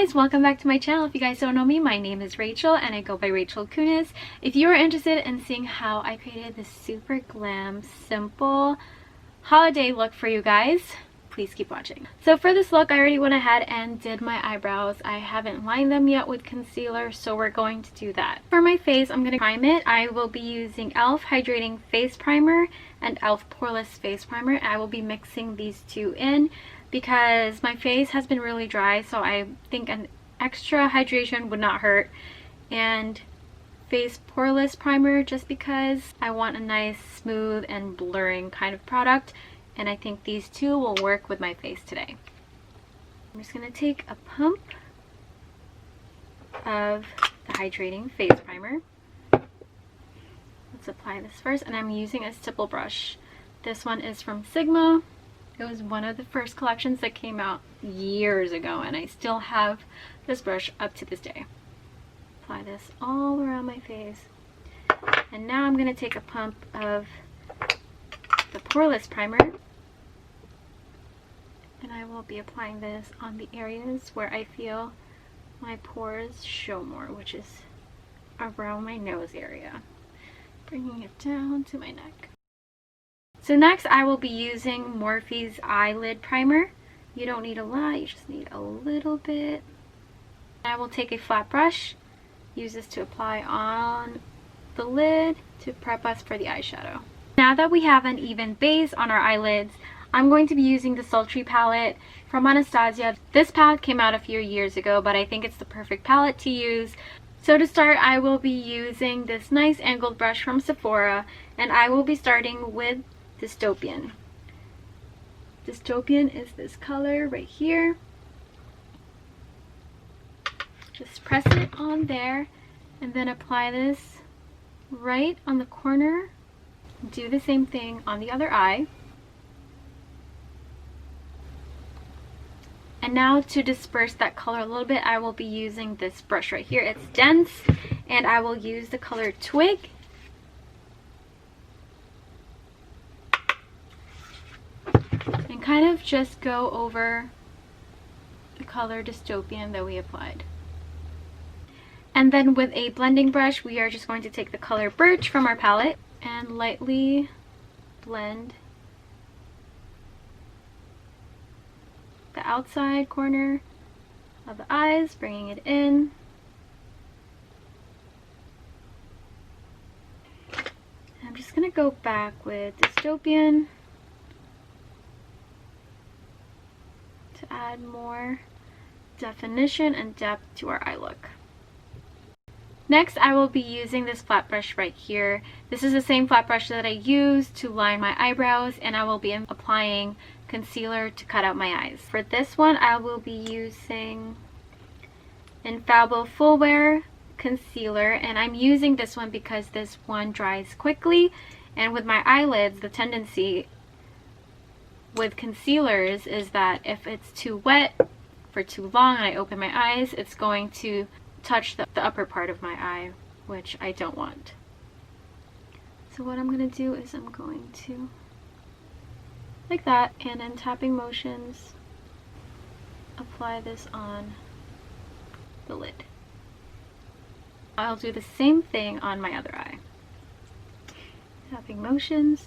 guys, welcome back to my channel. If you guys don't know me, my name is Rachel and I go by RachelKunis. If you are interested in seeing how I created this super glam, simple holiday look for you guys, please keep watching. So for this look, I already went ahead and did my eyebrows. I haven't lined them yet with concealer, so we're going to do that. For my face, I'm going to prime it. I will be using e.l.f. Hydrating Face Primer and e.l.f. Poreless Face Primer. I will be mixing these two in because my face has been really dry, so I think an extra hydration would not hurt. And face poreless primer just because I want a nice smooth and blurring kind of product, and I think these two will work with my face today. I'm just going to take a pump of the hydrating face primer. Let's apply this first, and I'm using a stipple brush. This one is from Sigma. It was one of the first collections that came out years ago, and I still have this brush up to this day. Apply this all around my face. And now I'm going to take a pump of the Poreless Primer, and I will be applying this on the areas where I feel my pores show more, which is around my nose area. Bringing it down to my neck. So next I will be using Morphe's Eyelid Primer. You don't need a lot, you just need a little bit. I will take a flat brush, use this to apply on the lid to prep us for the eyeshadow. Now that we have an even base on our eyelids, I'm going to be using the Sultry palette from Anastasia. This palette came out a few years ago, but I think it's the perfect palette to use. So to start, I will be using this nice angled brush from Sephora, and I will be starting with Dystopian. Dystopian is this color right here. Just press it on there and then apply this right on the corner. Do the same thing on the other eye. And now to disperse that color a little bit, I will be using this brush right here. It's dense, and I will use the color Twig. And kind of just go over the color Dystopian that we applied. And then with a blending brush, we are just going to take the color Birch from our palette and lightly blend the outside corner of the eyes, bringing it in. I'm just going to go back with Dystopian to add more definition and depth to our eye look. Next, I will be using this flat brush right here. This is the same flat brush that I used to line my eyebrows, and I will be applying concealer to cut out my eyes. For this one, I will be using Infallible Full Wear Concealer, and I'm using this one because this one dries quickly, and with my eyelids, the tendency with concealers is that if it's too wet for too long and I open my eyes, it's going to touch the upper part of my eye, which I don't want. So what I'm going to do is I'm going to, like that, and in tapping motions, apply this on the lid. I'll do the same thing on my other eye. Tapping motions.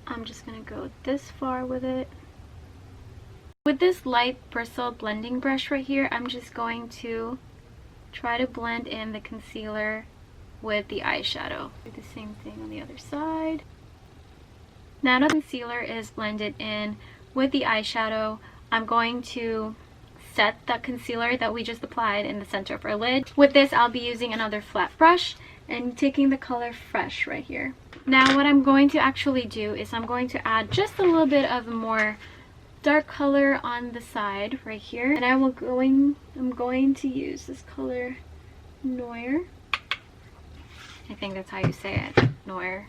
I'm just going to go this far with it. With this light bristle blending brush right here, I'm just going to try to blend in the concealer with the eyeshadow. Do the same thing on the other side. Now that the concealer is blended in with the eyeshadow, I'm going to set the concealer that we just applied in the center of our lid. With this, I'll be using another flat brush and taking the color Fresh right here. Now what I'm going to actually do is I'm going to add just a little bit of more dark color on the side right here, and I'm going to use this color Noir. I think that's how you say it. Noir.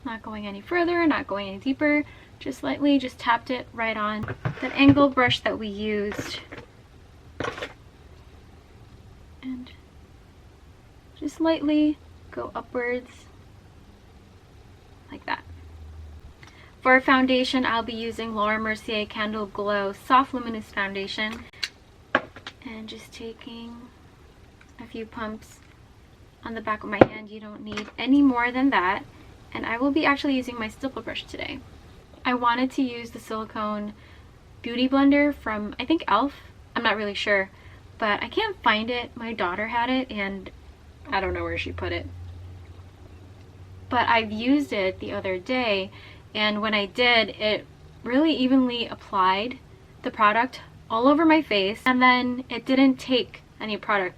Not going any further, not going any deeper, just lightly just tapped it right on that angle brush that we used, and just lightly go upwards like that. For foundation, I'll be using Laura Mercier Candle Glow Soft Luminous Foundation. And just taking a few pumps on the back of my hand. You don't need any more than that. And I will be actually using my stipple brush today. I wanted to use the silicone beauty blender from, I think, e.l.f. I'm not really sure, but I can't find it. My daughter had it and I don't know where she put it. But I've used it the other day, and when I did, it really evenly applied the product all over my face, and then it didn't take any product.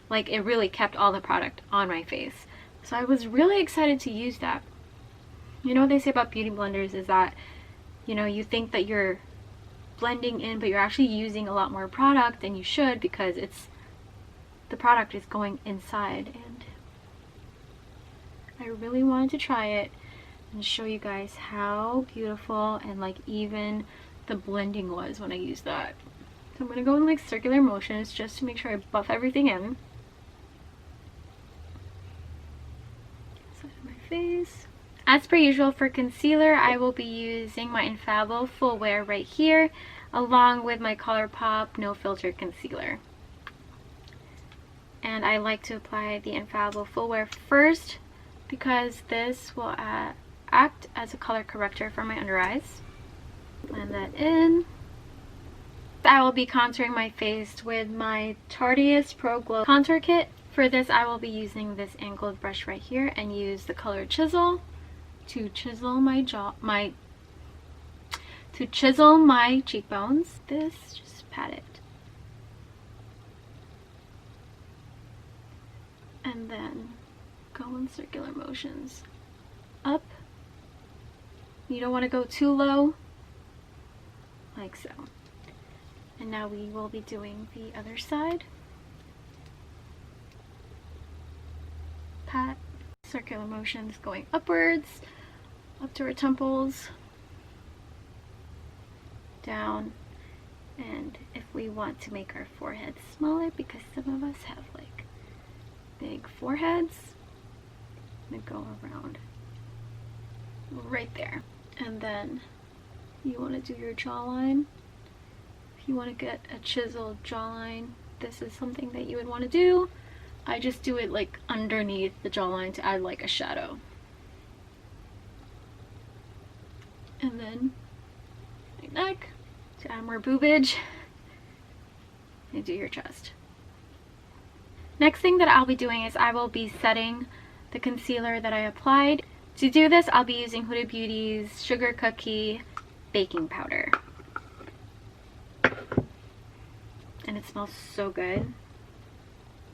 Like, it really kept all the product on my face. So I was really excited to use that. You know what they say about beauty blenders is that, you know, you think that you're blending in, but you're actually using a lot more product than you should, because the product is going inside. And I really wanted to try it and show you guys how beautiful and like even the blending was when I used that. So I'm gonna go in like circular motions just to make sure I buff everything in. Side of my face. As per usual, for concealer, I will be using my Infallible Full Wear right here, along with my ColourPop No Filter Concealer. And I like to apply the Infallible Full Wear first, because this will act as a color corrector for my under eyes. Blend that in. I will be contouring my face with my Tarteist Pro Glow Contour Kit. For this, I will be using this angled brush right here and use the color Chisel to chisel my cheekbones. Just pat it. And then go in circular motions. Up. You don't want to go too low. Like so. And now we will be doing the other side. Pat. Circular motions going upwards, up to our temples, down, and if we want to make our forehead smaller, because some of us have like big foreheads, I'm gonna go around right there. And then you want to do your jawline. If you want to get a chiseled jawline, this is something that you would want to do. I just do it like underneath the jawline to add like a shadow. And then my neck to add more boobage. And do your chest. Next thing that I'll be doing is I will be setting the concealer that I applied. To do this, I'll be using Huda Beauty's Sugar Cookie Baking Powder. And it smells so good.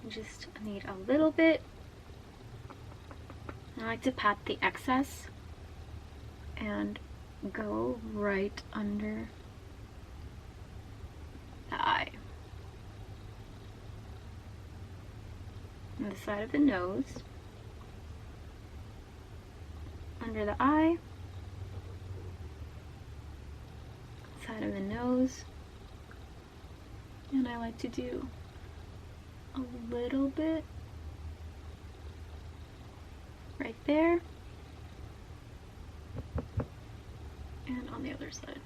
Just need a little bit. I like to pat the excess and go right under the eye. On the side of the nose. Under the eye. Side of the nose. And I like to do a little bit right there and on the other side.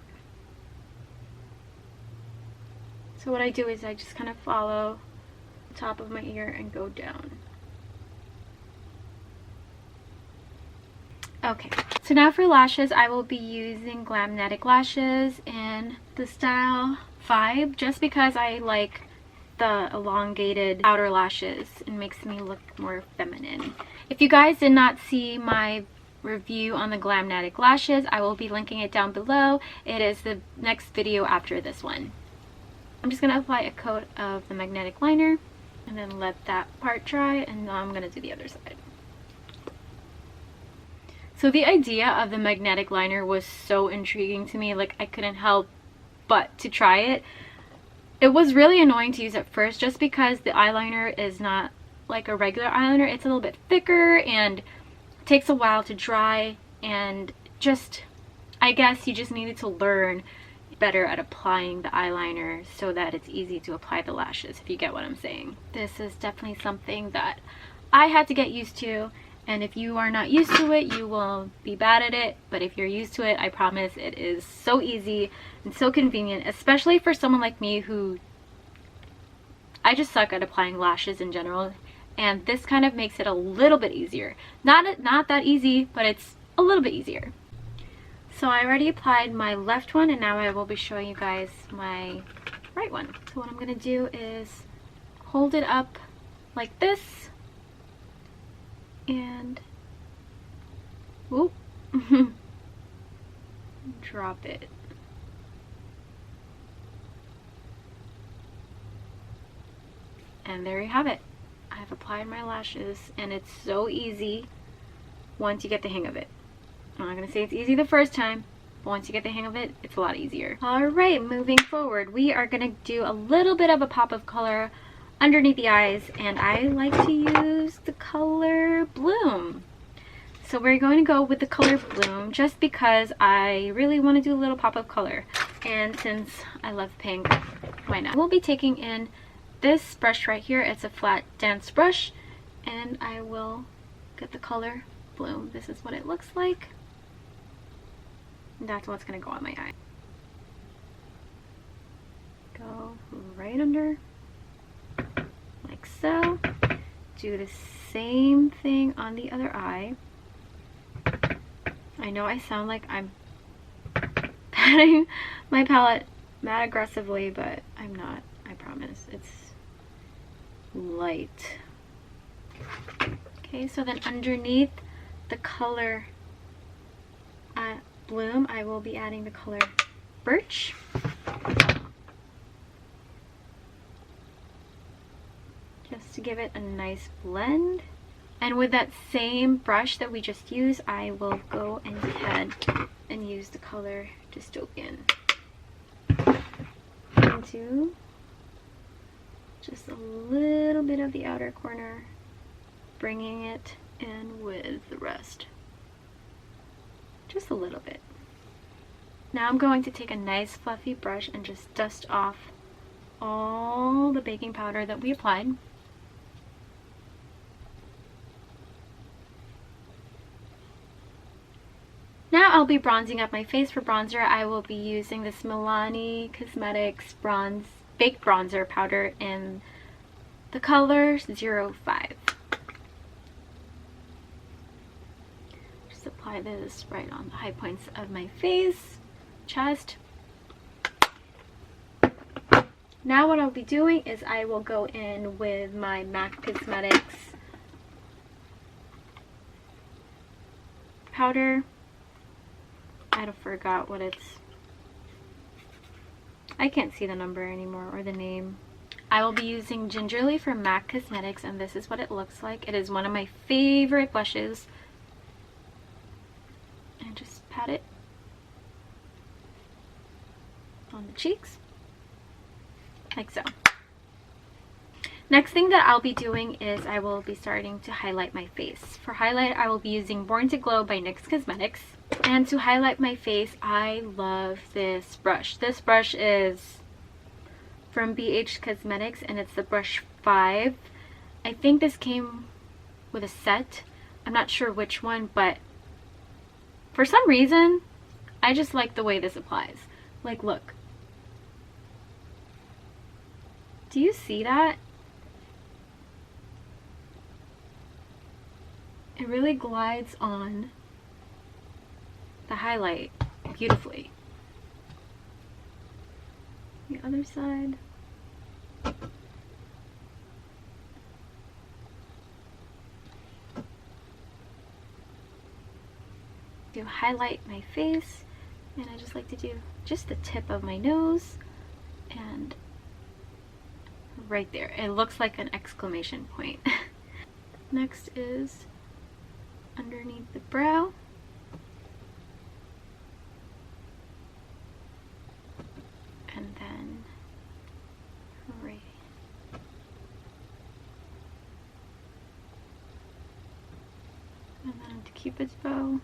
So what I do is I just kind of follow the top of my ear and go down. Okay, so now for lashes, I will be using Glamnetic Lashes in the style Vibe, just because I like the elongated outer lashes. It makes me look more feminine. If you guys did not see my review on the Glamnetic Lashes, I will be linking it down below. It is the next video after this one. I'm just going to apply a coat of the magnetic liner and then let that part dry, and now I'm going to do the other side. So the idea of the magnetic liner was so intriguing to me, like I couldn't help but to try it. It was really annoying to use at first just because the eyeliner is not like a regular eyeliner. It's a little bit thicker and takes a while to dry, and just, I guess you just needed to learn better at applying the eyeliner so that it's easy to apply the lashes, if you get what I'm saying. This is definitely something that I had to get used to, And if you are not used to it, you will be bad at it. But if you're used to it, I promise it is so easy and so convenient, especially for someone like me who, I just suck at applying lashes in general. And this kind of makes it a little bit easier. Not that easy, but it's a little bit easier. So I already applied my left one, and now I will be showing you guys my right one. So what I'm going to do is hold it up like this, and whoop, drop it. And there you have it. I've applied my lashes, and it's so easy once you get the hang of it. I'm not going to say it's easy the first time, but once you get the hang of it, it's a lot easier. Alright, moving forward, we are going to do a little bit of a pop of color underneath the eyes, and I like to use the color Bloom. So we're going to go with the color Bloom just because I really want to do a little pop of color. And since I love pink, why not? We'll be taking in this brush right here. It's a flat dance brush, and I will get the color Bloom. This is what it looks like. And that's what's going to go on my eye. Go right under, like so. Do the same thing on the other eye. I know I sound like I'm patting my palette mad aggressively, but I'm not. I promise. It's light. Okay, so then underneath the color Bloom, I will be adding the color Birch. Just to give it a nice blend. And with that same brush that we just used, I will go ahead and use the color Dystopian into just a little bit of the outer corner, bringing it in with the rest. Just a little bit. Now I'm going to take a nice fluffy brush and just dust off all the baking powder that we applied. Now I'll be bronzing up my face. For bronzer, I will be using this Milani Cosmetics Baked Bronzer Powder in the color 05. Just apply this right on the high points of my face, chest. Now what I'll be doing is I will go in with my MAC Cosmetics powder. I forgot what it's. I can't see the number anymore or the name. I will be using Gingerly from MAC Cosmetics, and this is what it looks like. It is one of my favorite blushes. And just pat it on the cheeks, like so. Next thing that I'll be doing is I will be starting to highlight my face. For highlight, I will be using Born to Glow by NYX Cosmetics. And to highlight my face, I love this brush. This brush is from BH Cosmetics, and it's the brush 5. I think this came with a set. I'm not sure which one, but for some reason, I just like the way this applies. Like, look. Do you see that? It really glides on the highlight beautifully. The other side. To highlight my face, and I just like to do just the tip of my nose and right there. It looks like an exclamation point. Next is underneath the brow. And then right. And then to Cupid's bow.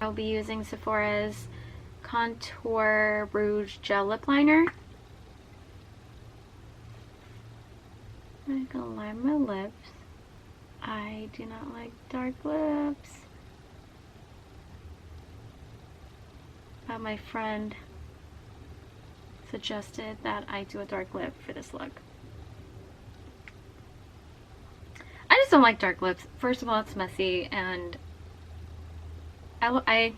I'll be using Sephora's Contour Rouge Gel Lip Liner. gonna line my lips. I do not like dark lips. But my friend suggested that I do a dark lip for this look. I just don't like dark lips. First of all, it's messy, and I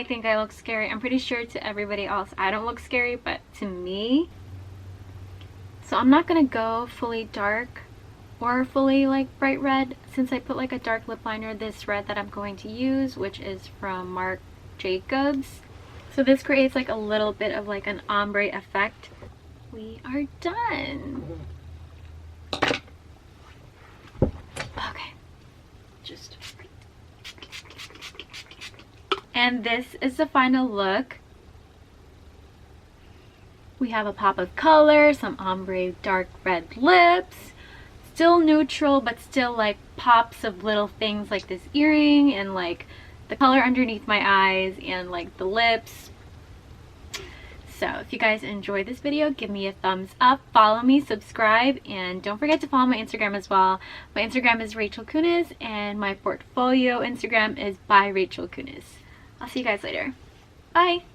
think I look scary. I'm pretty sure to everybody else I don't look scary, but to me. So I'm not gonna go fully dark or fully like bright red, since I put like a dark lip liner. This red that I'm going to use, which is from Marc Jacobs. So this creates like a little bit of like an ombre effect. We are done. Okay, just. And this is the final look. We have a pop of color, some ombre dark red lips, still neutral but still like pops of little things like this earring and like the color underneath my eyes and like the lips. So if you guys enjoyed this video, give me a thumbs up, follow me, subscribe, and don't forget to follow my Instagram as well. My Instagram is RachelKunis and my portfolio Instagram is by RachelKunis. I'll see you guys later. Bye!